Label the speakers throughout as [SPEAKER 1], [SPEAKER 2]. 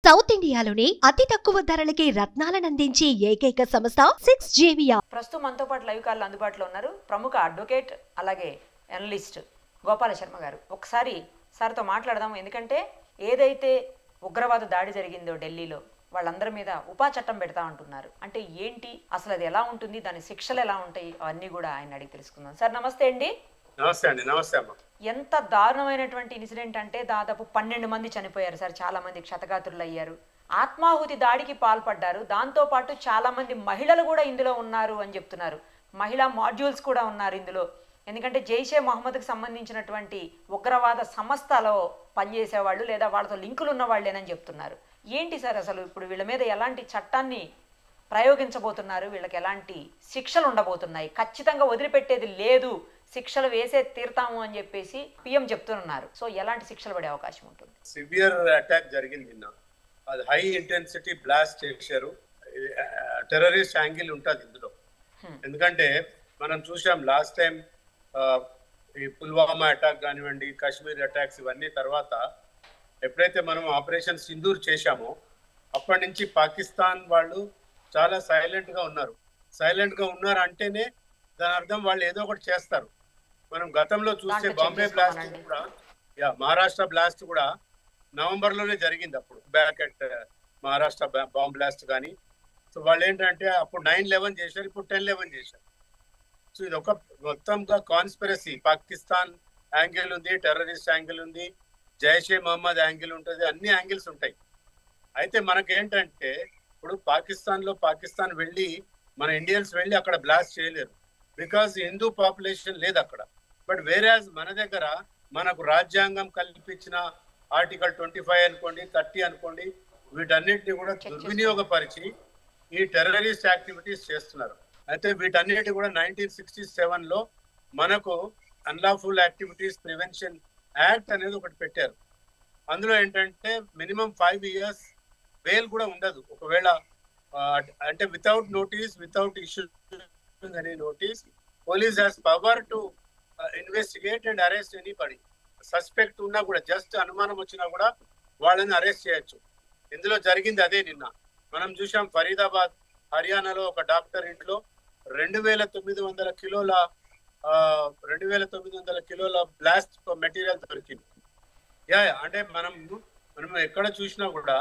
[SPEAKER 1] South ఇండియాలోని అతి తక్కువ ధరలకి రత్నాలనందించే ఏకైక సంస్థ 6JVR.
[SPEAKER 2] ప్రస్తుతం మనతో పాటు లైవ్ కాల్ అందుబాటులో ఉన్నారు ప్రముఖ అడ్వకేట్ అలాగే అనలిస్ట్ గోపాల శర్మ గారు. ఒకసారి సార్తో మాట్లాడదాం. ఎందుకంటే ఏదైతే ఉగ్రవాద దాడి జరిగిందో ఢిల్లీలో వాళ్ళందరి మీద ఉపా చట్టం పెడతా అంటున్నారు. అంటే ఏంటి, అసలు అది ఎలా ఉంటుంది, దాని శిక్షలు ఎలా ఉంటాయి, అవన్నీ కూడా ఆయన అడిగి తెలుసుకుందాం. సార్ నమస్తే అండి.
[SPEAKER 3] నమస్తే అండి. నమస్తే అమ్మ.
[SPEAKER 2] ఎంత దారుణమైనటువంటి ఇన్సిడెంట్ అంటే దాదాపు 12 మంది చనిపోయారు సార్, చాలా మంది క్షతగాత్రులు అయ్యారు, ఆత్మాహుతి దాడికి పాల్పడ్డారు. దాంతోపాటు చాలా మంది మహిళలు కూడా ఇందులో ఉన్నారు అని చెప్తున్నారు. మహిళా మాడ్యూల్స్ కూడా ఉన్నారు ఇందులో. ఎందుకంటే జైషే మహమ్మద్కి సంబంధించినటువంటి ఉగ్రవాద సంస్థలో పనిచేసేవాళ్ళు లేదా వాళ్ళతో లింకులు ఉన్న వాళ్ళేనని చెప్తున్నారు. ఏంటి సార్ అసలు ఇప్పుడు వీళ్ళ మీద ఎలాంటి చట్టాన్ని ప్రయోగించబోతున్నారు, వీళ్ళకి ఎలాంటి శిక్షలు ఉండబోతున్నాయి? ఖచ్చితంగా వదిలిపెట్టేది లేదు, శిక్షలు వేసే తీరుతాము అని చెప్పేసి పిఎం చెప్తున్నారు. సో ఎలాంటి శిక్షలు పడే అవకాశం ఉంటుంది?
[SPEAKER 3] సివియర్ అటాక్ జరిగింది నిన్న. అది హై ఇంటెన్సిటీ బ్లాస్ట్ చేశారు. టెర్రరిస్ట్ యాంగిల్ ఉంటుంది ఇందులో. ఎందుకంటే మనం చూసాం లాస్ట్ టైం ఈ పుల్వామా అటాక్ కానివ్వండి, కాశ్మీర్ అటాక్స్ ఇవన్నీ తర్వాత ఎప్పుడైతే మనం ఆపరేషన్ సింధూర్ చేశామో అప్పటి నుంచి పాకిస్తాన్ వాళ్ళు చాలా సైలెంట్గా ఉన్నారు. సైలెంట్గా ఉన్నారు అంటేనే దాని అర్థం వాళ్ళు ఏదో ఒకటి చేస్తారు. మనం గతంలో చూస్తే బాంబే బ్లాస్ట్ కూడా, మహారాష్ట్ర బ్లాస్ట్ కూడా నవంబర్లోనే జరిగింది. అప్పుడు back at Maharashtra bomb blast కానీ. సో వాళ్ళు ఏంటంటే అప్పుడు 9/11 చేశారు, ఇప్పుడు 10/11 చేశారు. సో ఇది ఒక మొత్తంగా కాన్స్పిరసీ. పాకిస్తాన్ యాంగిల్ ఉంది, టెర్రరిస్ట్ యాంగిల్ ఉంది, జైషే మహమ్మద్ యాంగిల్ ఉంటుంది, అన్ని యాంగిల్స్ ఉంటాయి. అయితే మనకేంటంటే ఇప్పుడు పాకిస్తాన్ వెళ్ళి మన ఇండియన్స్ వెళ్ళి అక్కడ బ్లాస్ట్ చేయలేరు, బికాజ్ హిందూ పాపులేషన్ లేదు అక్కడ. బట్ వేరేజ్ మన దగ్గర మనకు రాజ్యాంగం కల్పించిన ఆర్టికల్ 25 అనుకోండి, 30 అనుకోండి, వీటన్నిటిని కూడా దుర్వినియోగపరిచి ఈ టెర్రరిస్ట్ యాక్టివిటీస్ చేస్తున్నారు. అయితే వీటన్నిటి కూడా 1967లో మనకు అన్లాఫుల్ యాక్టివిటీస్ ప్రివెన్షన్ యాక్ట్ అనేది ఒకటి పెట్టారు. అందులో ఏంటంటే మినిమం 5 years బెయిల్ కూడా ఉండదు. ఒకవేళ అంటే without notice, without issue any notice, police has power to investigate and arrest anybody. Suspect ఉన్నా కూడా, జస్ట్ అనుమానం వచ్చినా కూడా వాళ్ళని అరెస్ట్ చేయొచ్చు. ఇందులో జరిగింది అదే. నిన్న మనం చూసాం ఫరీదాబాద్ హర్యానాలో ఒక డాక్టర్ ఇంట్లో 2,900 కిలోల బ్లాస్ట్ మెటీరియల్ దొరికింది. అంటే మనం ఎక్కడ చూసినా కూడా,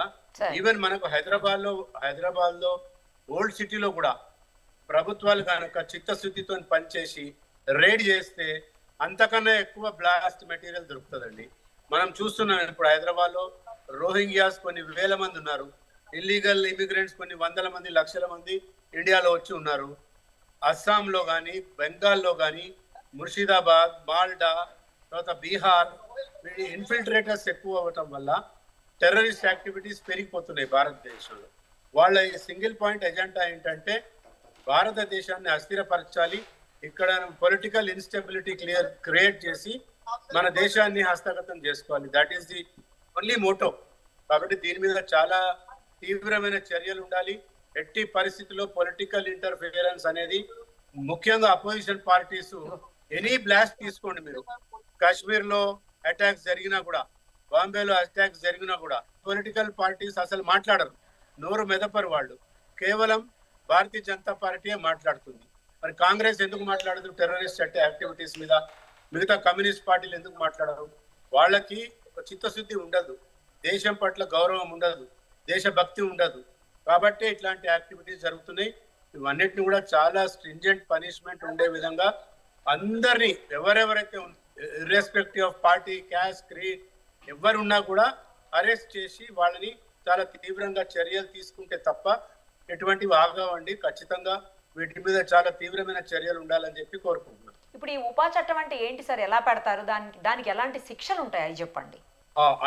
[SPEAKER 3] ఈవెన్ మనకు హైదరాబాద్ లో ఓల్డ్ సిటీలో కూడా ప్రభుత్వాలు కనుక చిత్తశుద్ధితో పనిచేసి రేడ్ చేస్తే అంతకన్నా ఎక్కువ బ్లాస్ట్ మెటీరియల్ దొరుకుతుందండి. మనం చూస్తున్నాం ఇప్పుడు హైదరాబాద్ లో రోహింగ్యాస్ కొన్ని వేల మంది ఉన్నారు, ఇల్లీగల్ ఇమిగ్రెంట్స్ కొన్ని వందల మంది, లక్షల మంది ఇండియాలో వచ్చి ఉన్నారు. అస్సాంలో కానీ, బెంగాల్లో కానీ, ముర్షిదాబాద్, మాల్డా, తర్వాత బీహార్, ఇన్ఫిల్ట్రేటర్స్ ఎక్కువ అవ్వటం వల్ల టెర్రరిస్ట్ యాక్టివిటీస్ పెరిగిపోతున్నాయి భారతదేశంలో. వాళ్ళ సింగిల్ పాయింట్ ఎజెండా ఏంటంటే భారతదేశాన్ని అస్థిరపరచాలి, ఇక్కడ పొలిటికల్ ఇన్స్టెబిలిటీ క్రియేట్ చేసి మన దేశాన్ని హస్తగతం చేసుకోవాలి. That is the only motto. కాబట్టి దీని మీద చాలా తీవ్రమైన చర్యలు ఉండాలి. ఎట్టి పరిస్థితుల్లో పొలిటికల్ ఇంటర్ఫియరెన్స్ అనేది, ముఖ్యంగా అపోజిషన్ పార్టీస్, ఎనీ బ్లాస్ట్ తీసుకోండి మీరు, కాశ్మీర్ లో అటాక్స్ జరిగినా కూడా, బాంబేలో అటాక్స్ జరిగినా కూడా పొలిటికల్ పార్టీస్ అసలు మాట్లాడరు, నోరు మెదపరు. వాళ్ళు కేవలం భారతీయ జనతా పార్టీయే మాట్లాడుతుంది. మరి కాంగ్రెస్ ఎందుకు మాట్లాడదు టెర్రరిస్ట్ యాక్టివిటీస్ మీద? మిగతా కమ్యూనిస్ట్ పార్టీలు ఎందుకు మాట్లాడరు? వాళ్ళకి ఒక చిత్తశుద్ధి ఉండదు, దేశం పట్ల గౌరవం ఉండదు, దేశభక్తి ఉండదు. కాబట్టి ఇట్లాంటి యాక్టివిటీస్ జరుగుతున్నాయి. ఇవన్నిటిని కూడా చాలా స్ట్రింజెంట్ పనిష్మెంట్ ఉండే విధంగా అందరినీ, ఎవరెవరైతే irrespective of party, caste, creed ఎవరున్నా కూడా అరెస్ట్ చేసి వాళ్ళని చాలా తీవ్రంగా చర్యలు తీసుకుంటే తప్ప ఎటువంటివి ఆగవండి. ఖచ్చితంగా వీటి మీద చాలా తీవ్రమైన చర్యలు ఉండాలని చెప్పి కోరుకుంటున్నాను.
[SPEAKER 2] ఇప్పుడు ఈ ఉపా చట్టం అంటే ఏంటి సార్, ఎలా పెడతారు, దానికి ఎలాంటి శిక్షలు ఉంటాయి అది చెప్పండి.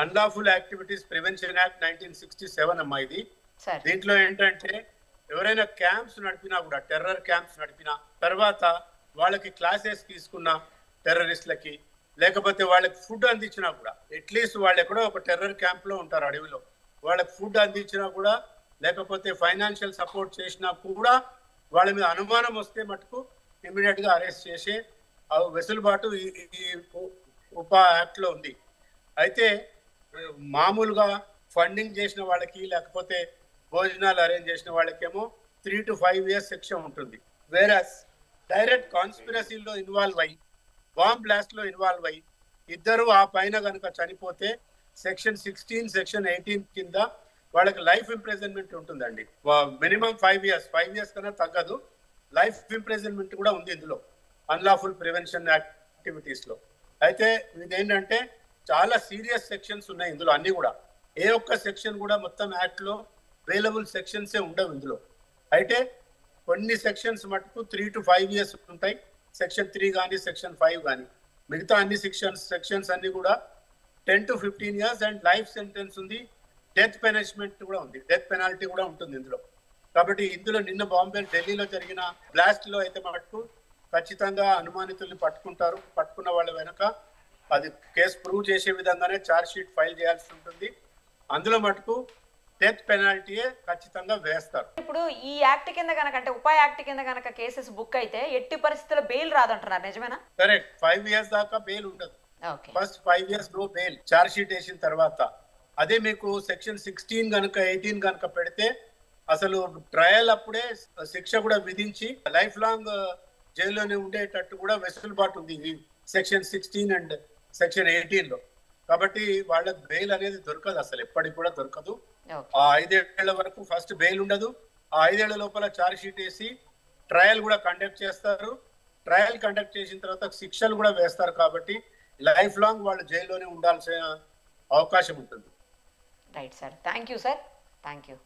[SPEAKER 3] అన్లాఫుల్ యాక్టివిటీస్ ప్రివెన్షన్ యాక్ట్ 1967 అమ్మా ఇది. దీంట్లో ఏంటంటే ఎవరైనా క్యాంప్స్ నడిపినా కూడా, టెర్రర్ క్యాంప్స్ నడిపినా, తర్వాత వాళ్ళకి క్లాసెస్ తీసుకున్న టెర్రరిస్ట్లకి, లేకపోతే వాళ్ళకి ఫుడ్ అందించినా కూడా, అట్లీస్ట్ వాళ్ళు ఎక్కడో ఒక టెర్రర్ క్యాంప్ లో ఉంటారు అడవిలో, వాళ్ళకి ఫుడ్ అందించినా కూడా, లేకపోతే ఫైనాన్షియల్ సపోర్ట్ చేసినా కూడా, వాళ్ళ మీద అనుమానం వస్తే మటుకు ఇమీడియట్ గా అరెస్ట్ చేసే వెసులుబాటు ఈ ఉపా యాక్ట్ లో ఉంది. అయితే మామూలుగా ఫండింగ్ చేసిన వాళ్ళకి లేకపోతే భోజనాలు అరేంజ్ చేసిన వాళ్ళకేమో 3 to 5 years శిక్ష ఉంటుంది. వేరస్ డైరెక్ట్ కాన్స్పిరసీలో ఇన్వాల్వ్ అయ్యి బాంబ్ బ్లాస్ట్ లో ఇన్వాల్వ్ అయ్యి ఇద్దరు ఆ పైన కనుక చనిపోతే సెక్షన్ 16 సెక్షన్ 18 కింద వాళ్ళకి లైఫ్ ఇంప్రిజన్మెంట్ ఉంటుందండి. మినిమం 5 years కన్నా తగ్గదు. లైఫ్ ఇంప్రిజన్మెంట్ కూడా ఉంది ఇందులో అన్లాఫుల్ ప్రివెన్షన్ యాక్టివిటీస్ లో. అయితే ఇదేంటంటే చాలా సీరియస్ సెక్షన్స్ ఉన్నాయి ఇందులో అన్ని కూడా. ఏ ఒక్క సెక్షన్ కూడా మొత్తం యాక్ట్ లో అవైలబుల్ సెక్షన్సే ఉండవు ఇందులో. అయితే కొన్ని సెక్షన్స్ మటుకు 3 to 5 years ఉంటాయి, సెక్షన్ 3 కానీ సెక్షన్ 5 కానీ. మిగతా అన్ని సెక్షన్స్ అన్ని కూడా 10 to 15 years and life sentence ఉంది. డెత్ పెనిష్మెంట్ కూడా ఉంది, డెత్ పెనాల్టీ కూడా ఉంటుంది ఇందులో. కాబట్టి ఇందులో నిన్న బాంబే ఢిల్లీలో జరిగిన బ్లాస్ట్ లో అయితే మటుకు ఖచ్చితంగా అనుమానితుల్ని పట్టుకుంటారు. పట్టుకున్న వాళ్ళ వెనక అది కేసు ప్రూవ్ చేసే విధంగానే ఛార్జ్ షీట్ ఫైల్ చేయాల్సి ఉంటుంది. అందులో మటుకు డెత్ పెనాల్టీయే ఖచ్చితంగా వేస్తారు.
[SPEAKER 2] ఇప్పుడు ఈ యాక్ట్ కింద కనుక అంటే ఉపా యాక్ట్ కింద కనుక కేసెస్ బుక్ అయితే ఎట్టి పరిస్థితుల్లో బెయిల్ రాదంటున్నారు, నిజమేనా?
[SPEAKER 3] కరెక్ట్. 5 years దాకా బెయిల్ ఉండదు. First 5 years no bail charge sheet వేసిన తర్వాత. అదే మీకు సెక్షన్ 16 కనుక 18 కనుక పెడితే అసలు ట్రయల్ అప్పుడే శిక్ష కూడా విధించి లైఫ్ లాంగ్ జైల్లోనే ఉండేటట్టు కూడా వెసులుబాటు ఉంది సెక్షన్ 16 అండ్ సెక్షన్ 18 లో. కాబట్టి వాళ్ళకి బెయిల్ అనేది దొరకదు, అసలు ఎప్పటికి కూడా దొరకదు. ఆ 5 ఏళ్ల వరకు ఫస్ట్ బెయిల్ ఉండదు. ఆ 5 ఏళ్ల లోపల ఛార్జ్ షీట్ వేసి ట్రయల్ కూడా కండక్ట్ చేస్తారు. ట్రయల్ కండక్ట్ చేసిన తర్వాత శిక్షలు కూడా వేస్తారు. కాబట్టి లైఫ్ లాంగ్ వాళ్ళు జైల్లోనే ఉండాల్సిన అవకాశం ఉంటుంది.
[SPEAKER 2] Right sir, thank you sir, thank you.